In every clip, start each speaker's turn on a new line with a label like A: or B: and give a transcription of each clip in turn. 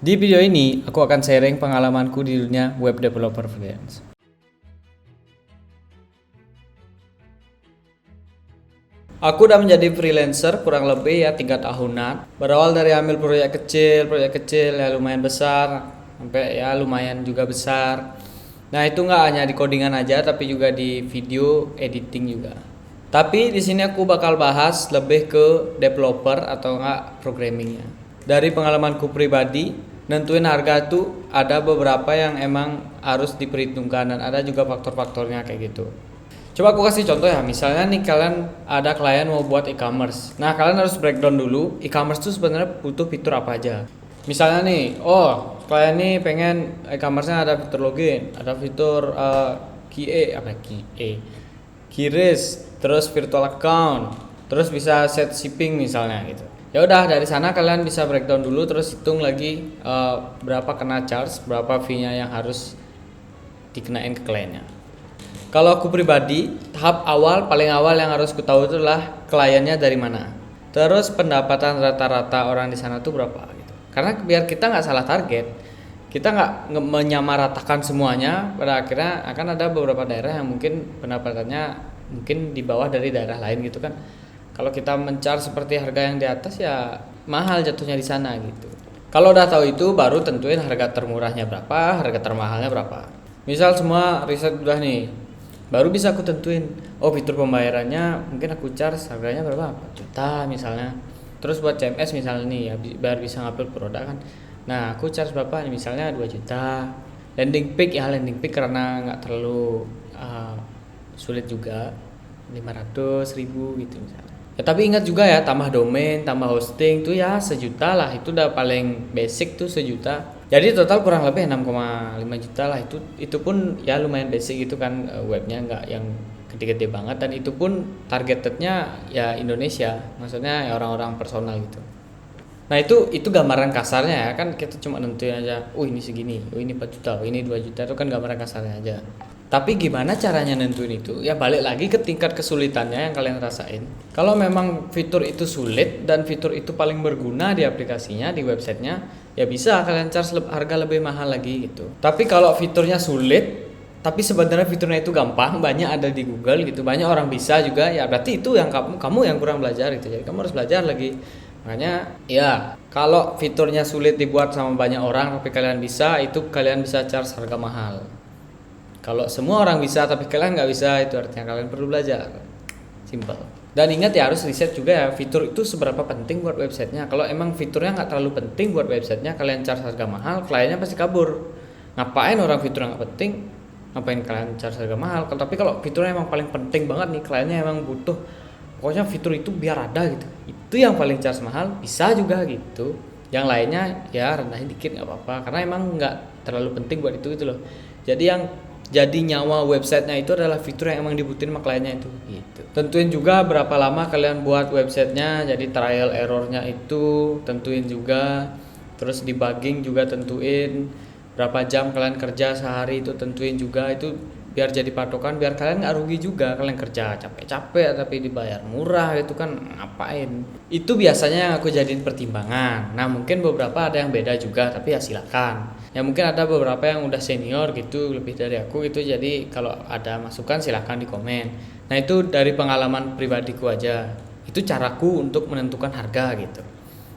A: Di video ini, aku akan sharing pengalamanku di dunia web developer freelance. Aku udah menjadi freelancer kurang lebih ya 3 tahunan. Berawal dari ambil proyek kecil ya lumayan besar, sampai ya lumayan juga besar. Nah itu nggak hanya di codingan aja, tapi juga di video editing juga. Tapi di sini aku bakal bahas lebih ke developer atau enggak programmingnya. Dari pengalamanku pribadi, nentuin harga tuh ada beberapa yang emang harus diperhitungkan dan ada juga faktor-faktornya kayak gitu. Coba aku kasih contoh ya, misalnya nih kalian ada klien mau buat e-commerce. Nah, kalian harus breakdown dulu e-commerce tuh sebenarnya butuh fitur apa aja. Misalnya nih, klien nih pengen e-commerce-nya ada fitur login, ada fitur QA apa QA, QRIS, terus virtual account, terus bisa set shipping misalnya gitu. Ya udah dari sana kalian bisa breakdown dulu terus hitung lagi berapa kena charge, berapa fee-nya yang harus dikenain ke kliennya. Kalau aku pribadi, tahap awal paling awal yang harus ku tahu itu adalah kliennya dari mana. Terus pendapatan rata-rata orang di sana tuh berapa gitu. Karena biar kita nggak salah target, kita nggak menyamaratakan semuanya. Pada akhirnya akan ada beberapa daerah yang mungkin pendapatannya mungkin di bawah dari daerah lain gitu kan. Kalau kita mencar seperti harga yang di atas ya mahal jatuhnya di sana gitu. Kalau udah tahu itu baru tentuin harga termurahnya berapa, harga termahalnya berapa. Misal semua riset udah nih, baru bisa aku tentuin fitur pembayarannya mungkin aku charge harganya berapa 4 juta misalnya. Terus buat CMS misalnya nih ya biar bisa ngupload produk kan, nah aku charge berapa nih misalnya 2 juta. Landing page karena nggak terlalu sulit juga 500.000 gitu misalnya ya. Tapi ingat juga ya, tambah domain tambah hosting tuh ya sejuta lah, itu udah paling basic tuh sejuta. Jadi total kurang lebih 6,5 juta lah, itu pun ya lumayan basic gitu kan, webnya nggak yang gede-gede banget, dan itu pun targetednya ya Indonesia, maksudnya ya orang-orang personal gitu. Nah itu gambaran kasarnya ya kan, kita cuma nentuin aja, ini segini, ini 4 juta, ini 2 juta, itu kan gambaran kasarnya aja. Tapi gimana caranya nentuin itu? Ya balik lagi ke tingkat kesulitannya yang kalian rasain. Kalau memang fitur itu sulit dan fitur itu paling berguna di aplikasinya, di websitenya, ya bisa kalian charge harga lebih mahal lagi gitu. Tapi kalau fiturnya sulit, tapi sebenarnya fiturnya itu gampang, banyak ada di Google gitu, banyak orang bisa juga, ya berarti itu yang kamu yang kurang belajar gitu. Jadi kamu harus belajar lagi. Makanya ya kalau fiturnya sulit dibuat sama banyak orang tapi kalian bisa, itu kalian bisa charge harga mahal. Kalau semua orang bisa tapi kalian nggak bisa, itu artinya kalian perlu belajar. Simple. Dan ingat ya, harus riset juga ya fitur itu seberapa penting buat websitenya. Kalau emang fiturnya nggak terlalu penting buat websitenya, kalian charge harga mahal, kliennya pasti kabur. Ngapain orang fitur nggak penting, ngapain kalian charge harga mahal? Tapi kalau fiturnya emang paling penting banget nih, kliennya emang butuh, pokoknya fitur itu biar ada gitu, itu yang paling charge mahal, bisa juga gitu. Yang lainnya ya rendahin dikit nggak apa-apa, karena emang nggak terlalu penting buat itu gitu loh. Jadi yang jadi nyawa websitenya itu adalah fitur yang emang dibutuhin sama kliennya itu gitu. Tentuin juga berapa lama kalian buat websitenya, jadi trial errornya itu tentuin juga. Terus debugging juga tentuin, berapa jam kalian kerja sehari itu tentuin juga, itu biar jadi patokan, biar kalian nggak rugi juga. Kalian kerja capek-capek tapi dibayar murah, itu kan ngapain. Itu biasanya yang aku jadiin pertimbangan. Nah mungkin beberapa ada yang beda juga, tapi ya silakan. Ya mungkin ada beberapa yang udah senior gitu, lebih dari aku gitu, jadi kalau ada masukan silakan di komen. Nah itu dari pengalaman pribadiku aja, itu caraku untuk menentukan harga gitu.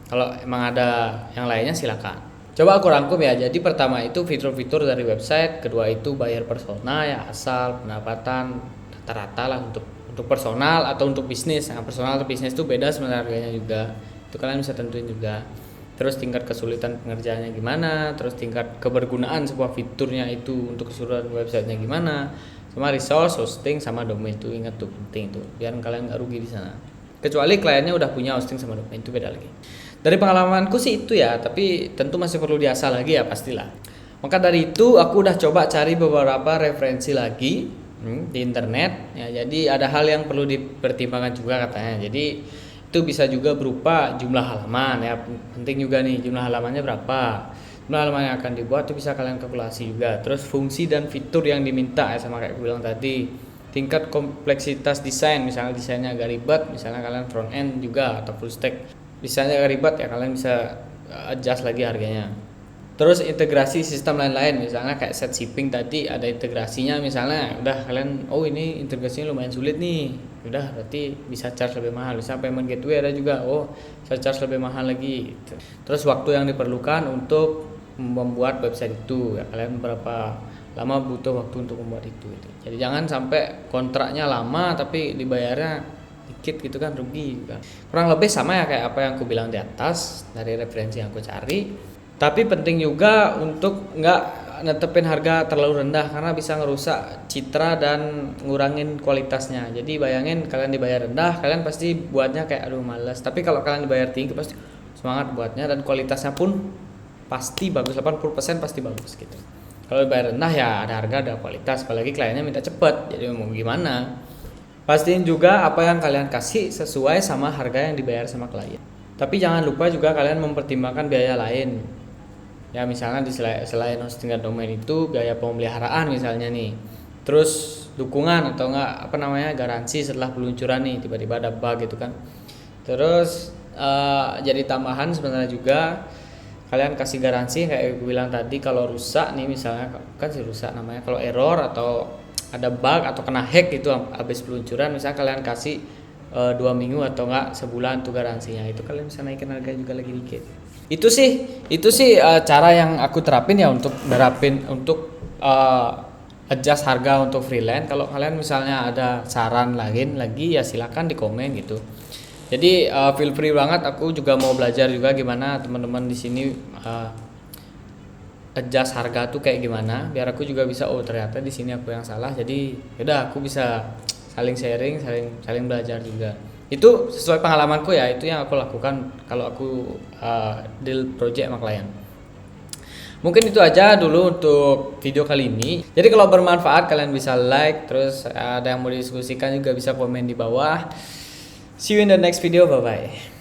A: Kalau emang ada yang lainnya silakan. Coba aku rangkum ya. Jadi pertama itu fitur-fitur dari website, kedua itu bayar persona ya, asal pendapatan rata-rata lah untuk personal atau untuk bisnis. Nah, personal atau bisnis itu beda sebenarnya harganya juga. Itu kalian bisa tentuin juga. Terus tingkat kesulitan pengerjaannya gimana, terus tingkat kebergunaan sebuah fiturnya itu untuk keseluruhan websitenya gimana, sama resource, hosting, sama domain. Itu ingat tuh, penting tuh, biar kalian nggak rugi di sana. Kecuali kliennya udah punya hosting sama domain, itu beda lagi. Dari pengalamanku sih itu ya, tapi tentu masih perlu diasah lagi ya pastilah. Maka dari itu aku udah coba cari beberapa referensi lagi di internet ya. Jadi ada hal yang perlu dipertimbangkan juga katanya. Jadi itu bisa juga berupa jumlah halaman ya, penting juga nih jumlah halamannya berapa, jumlah halaman yang akan dibuat itu bisa kalian kalkulasi juga. Terus fungsi dan fitur yang diminta ya, sama kayak gue bilang tadi. Tingkat kompleksitas desain, misalnya desainnya agak ribet, misalnya kalian front end juga atau full stack, desainnya agak ribet ya, kalian bisa adjust lagi harganya. Terus integrasi sistem lain-lain, misalnya kayak set shipping tadi ada integrasinya, misalnya udah kalian oh ini integrasinya lumayan sulit nih, udah berarti bisa charge lebih mahal. Bisa payment gateway ada juga, oh bisa charge lebih mahal lagi gitu. Terus waktu yang diperlukan untuk membuat website itu ya, kalian berapa lama butuh waktu untuk membuat itu gitu. Jadi jangan sampai kontraknya lama tapi dibayarnya dikit gitu kan, rugi juga. Kurang lebih sama ya kayak apa yang aku bilang di atas dari referensi yang aku cari. Tapi penting juga untuk nggak netepin harga terlalu rendah karena bisa ngerusak citra dan ngurangin kualitasnya. Jadi bayangin kalian dibayar rendah, kalian pasti buatnya kayak aduh males. Tapi kalau kalian dibayar tinggi pasti semangat buatnya dan kualitasnya pun pasti bagus, 80% pasti bagus gitu. Kalau dibayar rendah ya ada harga ada kualitas, apalagi kliennya minta cepet. Jadi mau gimana? Pastiin juga apa yang kalian kasih sesuai sama harga yang dibayar sama klien. Tapi jangan lupa juga kalian mempertimbangkan biaya lain. Ya misalnya selain hosting dan domain itu biaya pemeliharaan misalnya nih, terus dukungan atau enggak apa namanya garansi setelah peluncuran nih tiba-tiba ada bug gitu kan. Terus jadi tambahan sebenarnya juga kalian kasih garansi kayak gue bilang tadi, kalau rusak nih misalnya kan sih rusak namanya, kalau error atau ada bug atau kena hack itu habis peluncuran, misalnya kalian kasih 2 minggu atau enggak sebulan tuh garansinya, itu kalian bisa naikin harga juga lagi dikit. Itu sih cara yang aku terapin ya untuk adjust harga untuk freelance. Kalau kalian misalnya ada saran lain lagi ya silakan di komen gitu. Jadi feel free banget, aku juga mau belajar juga gimana teman-teman di sini adjust harga tuh kayak gimana, biar aku juga bisa oh ternyata di sini aku yang salah. Jadi yaudah aku bisa saling sharing, saling belajar juga. Itu sesuai pengalamanku ya, itu yang aku lakukan kalau aku deal project sama klien. Mungkin itu aja dulu untuk video kali ini. Jadi kalau bermanfaat kalian bisa like, terus ada yang mau didiskusikan juga bisa komen di bawah. See you in the next video, bye bye.